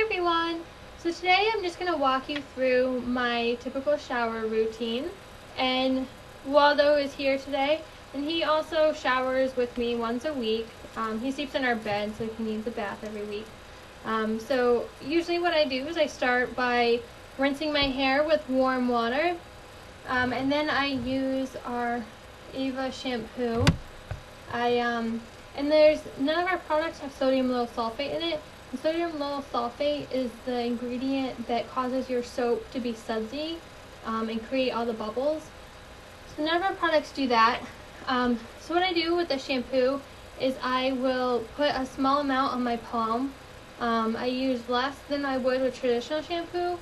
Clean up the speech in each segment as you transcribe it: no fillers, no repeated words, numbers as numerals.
everyone! So today I'm just going to walk you through my typical shower routine. And Waldo is here today, and he also showers with me once a week. He sleeps in our bed, so he needs a bath every week. So usually what I do is I start by rinsing my hair with warm water, and then I use our Ava shampoo. And none of our products have sodium lauryl sulfate in it. And sodium lauryl sulfate is the ingredient that causes your soap to be sudsy and create all the bubbles. So none of our products do that. So what I do with the shampoo is I will put a small amount on my palm. I use less than I would with traditional shampoo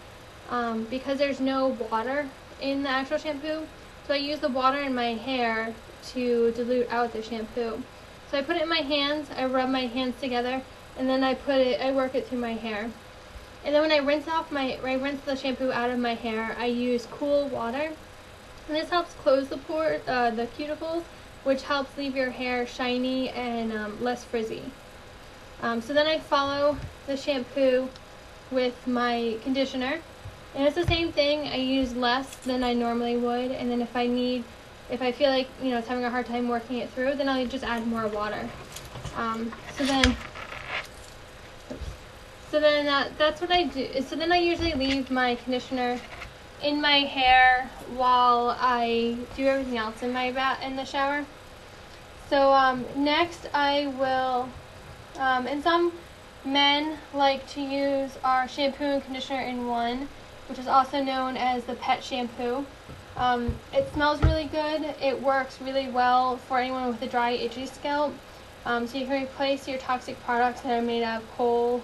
because there's no water in the actual shampoo. So I use the water in my hair to dilute out the shampoo. So I put it in my hands, I rub my hands together, and then I work it through my hair. And then when I rinse the shampoo out of my hair, I use cool water. And this helps close the cuticles, which helps leave your hair shiny and less frizzy. So then I follow the shampoo with my conditioner. And it's the same thing, I use less than I normally would, and then if I feel like it's having a hard time working it through, then I'll just add more water. That's what I do. So then I usually leave my conditioner in my hair while I do everything else in the shower. So next I will, and some men like to use our shampoo and conditioner in one, which is also known as the pet shampoo. It smells really good. It works really well for anyone with a dry, itchy scalp. So you can replace your toxic products that are made out of coal.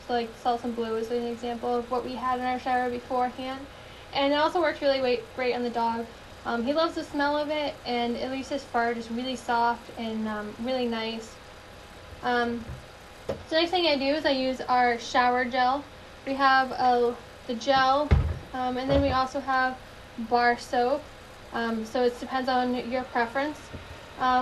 So like Salsa Blue is an example of what we had in our shower beforehand. And it also works really great on the dog. He loves the smell of it, and it leaves his fur just really soft and really nice. So the next thing I do is I use our shower gel. We have the gel, and then we also have bar soap, so it depends on your preference.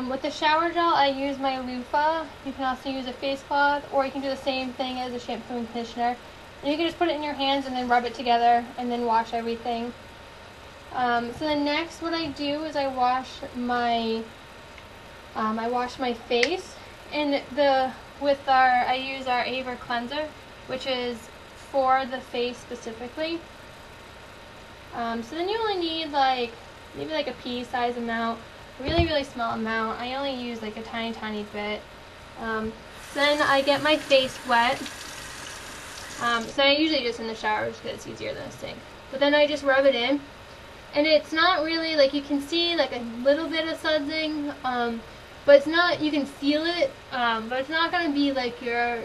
With the shower gel, I use my loofah. You can also use a face cloth, or you can do the same thing as a shampoo and conditioner. And you can just put it in your hands and then rub it together and then wash everything. So then next what I do is I wash my face, and I use our Ava cleanser, which is for the face specifically. So then you only need maybe a pea size amount, really small amount. I only use a tiny bit. Then I get my face wet. So I usually just in the shower just because it's easier than a sink. But then I just rub it in, and it's not really you can see a little bit of sudsing, but it's not. You can feel it, but it's not going to be like the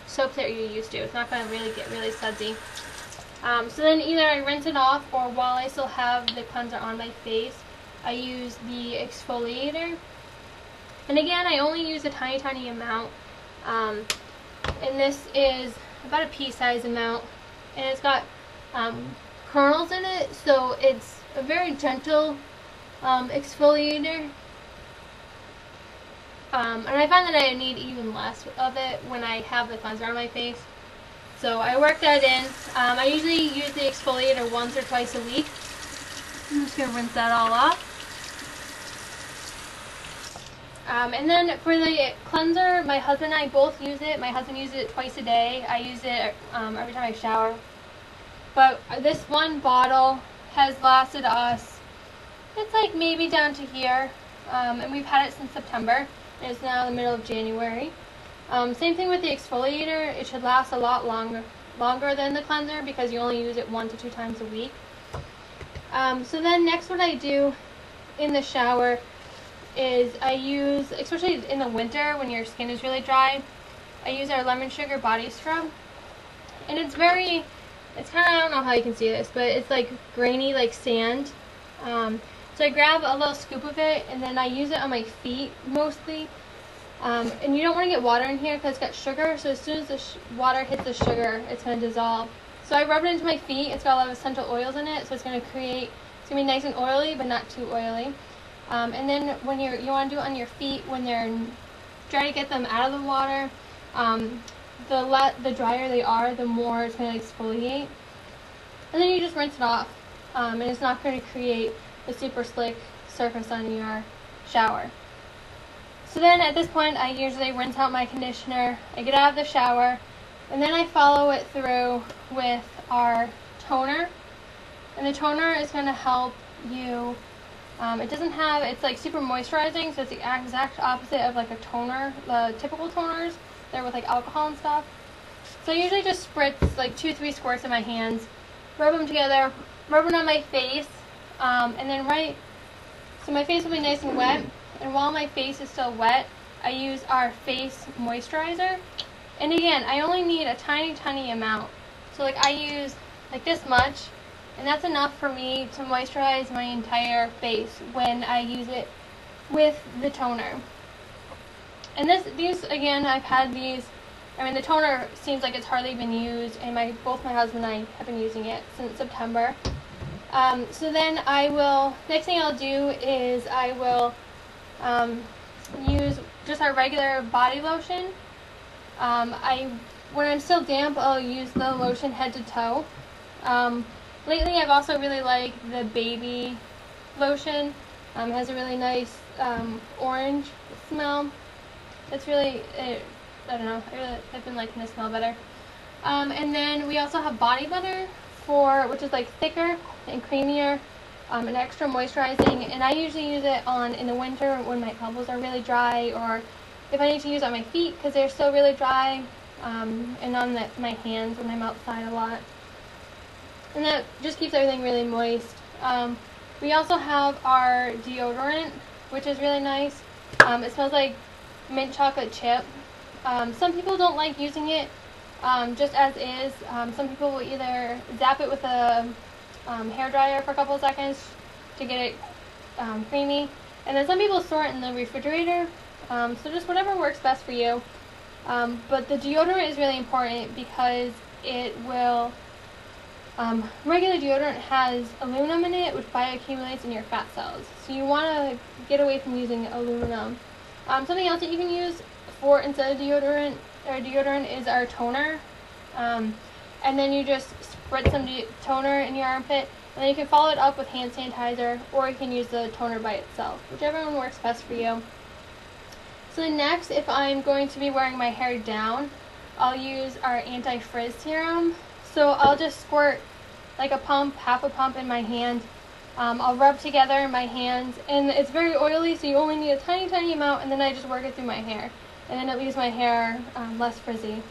soap that you're used to. It's not going to really get really sudsy. So then either I rinse it off, or while I still have the cleanser on my face, I use the exfoliator. And again, I only use a tiny amount. And this is about a pea-size amount. And it's got kernels in it, so it's a very gentle exfoliator. And I find that I need even less of it when I have the cleanser on my face. So I work that in. I usually use the exfoliator once or twice a week. I'm just going to rinse that all off. And then for the cleanser, my husband and I both use it. My husband uses it twice a day. I use it every time I shower. But this one bottle has lasted us, it's maybe down to here. And we've had it since September. It's now the middle of January. Same thing with the exfoliator. It should last a lot longer than the cleanser because you only use it 1 to 2 times a week. So then next what I do in the shower is I use, especially in the winter when your skin is really dry, I use our lemon sugar body scrub. And it's kind of, I don't know how you can see this, but it's grainy like sand. So I grab a little scoop of it, and then I use it on my feet mostly. And you don't want to get water in here because it's got sugar, so as soon as the water hits the sugar, it's going to dissolve. So I rub it into my feet. It's got a lot of essential oils in it, so it's going to be nice and oily, but not too oily. And then when you want to do it on your feet when they're trying to get them out of the water, the drier they are, the more it's going to exfoliate. And then you just rinse it off, and it's not going to create a super slick surface on your shower. So then at this point, I usually rinse out my conditioner, I get out of the shower, and then I follow it through with our toner. And the toner is going to help you, it's like super moisturizing, so it's the exact opposite of like a toner, the typical toners. They're with like alcohol and stuff. So I usually just spritz like 2-3 squirts in my hands, rub them together, rub it on my face, and then so my face will be nice and wet. And while my face is still wet, I use our face moisturizer. And again, I only need a tiny amount. So like I use like this much, and that's enough for me to moisturize my entire face when I use it with the toner. And these again, I've had these, I mean the toner seems like it's hardly been used, and both my husband and I have been using it since September. So then next thing I'll do is I will use just our regular body lotion. When I'm still damp, I'll use the lotion head to toe. Lately, I've also really liked the baby lotion. It has a really nice orange smell. It's really, I don't know, I've been liking the smell better. And then we also have body butter, which is like thicker and creamier. And extra moisturizing, and I usually use it in the winter when my elbows are really dry, or if I need to use it on my feet because they're still really dry, and on my hands when I'm outside a lot. And that just keeps everything really moist. We also have our deodorant, which is really nice. It smells like mint chocolate chip. Some people don't like using it just as is. Some people will either zap it with a hair dryer for a couple of seconds to get it creamy, and then some people store it in the refrigerator, so just whatever works best for you. But the deodorant is really important because it will, regular deodorant has aluminum in it, which bioaccumulates in your fat cells, so you want to get away from using aluminum. Something else that you can use instead of deodorant is our toner. And then you just spritz some toner in your armpit, and then you can follow it up with hand sanitizer, or you can use the toner by itself, whichever one works best for you. So then next, if I'm going to be wearing my hair down, I'll use our anti-frizz serum. So I'll just squirt like half a pump in my hand. I'll rub together in my hands, and it's very oily, so you only need a tiny amount, and then I just work it through my hair, and then it leaves my hair less frizzy.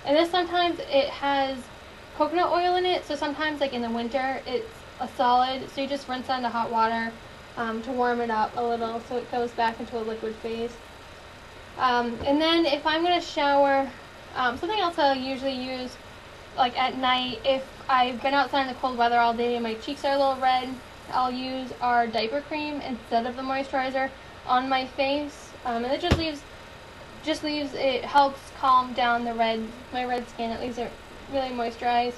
And this sometimes it has coconut oil in it, so sometimes like in the winter it's a solid, so you just rinse it into hot water to warm it up a little so it goes back into a liquid phase. And then if I'm going to shower, something else I'll usually use like at night, if I've been outside in the cold weather all day and my cheeks are a little red, I'll use our diaper cream instead of the moisturizer on my face, and it it helps calm down my red skin. It leaves it really moisturized.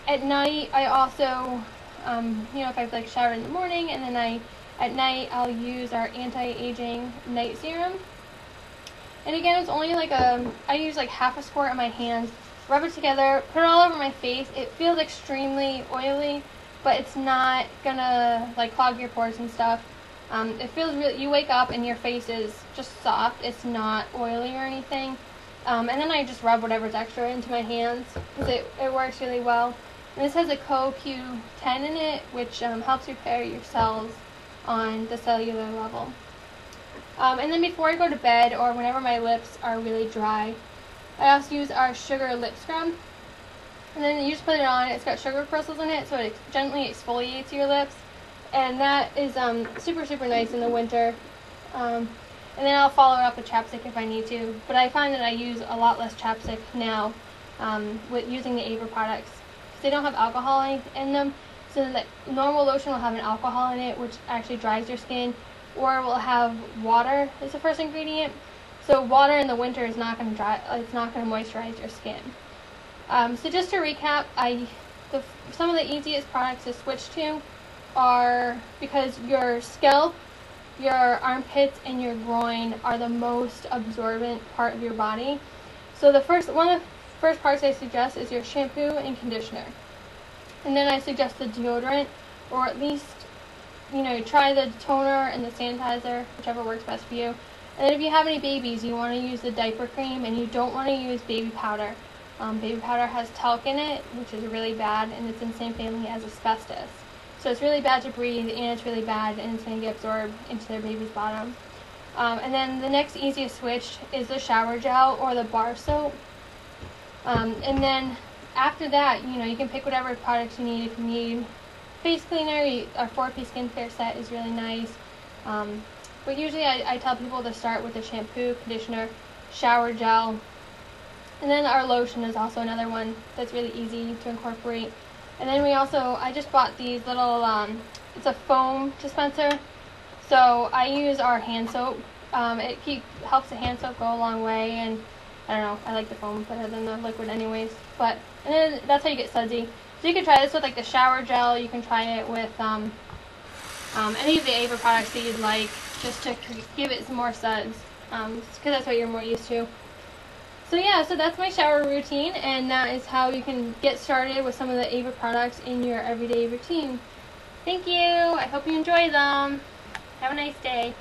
At night, I also, if I've like showered in the morning, and then at night I'll use our anti-aging night serum. And again, it's only like I use like half a squirt on my hands, rub it together, put it all over my face. It feels extremely oily, but it's not gonna like clog your pores and stuff. It feels you wake up and your face is just soft. It's not oily or anything. And then I just rub whatever's extra into my hands because it works really well. And this has a CoQ10 in it, which helps repair your cells on the cellular level. And then before I go to bed, or whenever my lips are really dry, I also use our sugar lip scrub. And then you just put it on. It's got sugar crystals in it, so it gently exfoliates your lips. And that is super nice in the winter. And then I'll follow it up with chapstick if I need to. But I find that I use a lot less chapstick now with using the Ava products, because they don't have alcohol in them. So the normal lotion will have an alcohol in it, which actually dries your skin, or will have water as the first ingredient. So water in the winter is not going to it's not going to moisturize your skin. So just to recap, some of the easiest products to switch to are, because your scalp, your armpits, and your groin are the most absorbent part of your body. So one of the first parts I suggest is your shampoo and conditioner. And then I suggest the deodorant, or at least, try the toner and the sanitizer, whichever works best for you. And then if you have any babies, you want to use the diaper cream, and you don't want to use baby powder. Baby powder has talc in it, which is really bad, and it's in the same family as asbestos. So it's really bad to breathe, and it's really bad, and it's going to get absorbed into their baby's bottom. And then the next easiest switch is the shower gel or the bar soap. And then after that, you can pick whatever products you need. If you need face cleaner, our 4-piece skincare set is really nice. But usually I tell people to start with the shampoo, conditioner, shower gel, and then our lotion is also another one that's really easy to incorporate. And then I just bought these little, it's a foam dispenser. So I use our hand soap. It helps the hand soap go a long way, and I don't know, I like the foam better than the liquid anyways. And then that's how you get sudsy. So you can try this with like the shower gel. You can try it with any of the Ava products that you'd like, just to give it some more suds, because that's what you're more used to. So yeah, so that's my shower routine, and that is how you can get started with some of the Ava products in your everyday routine. Thank you. I hope you enjoy them. Have a nice day.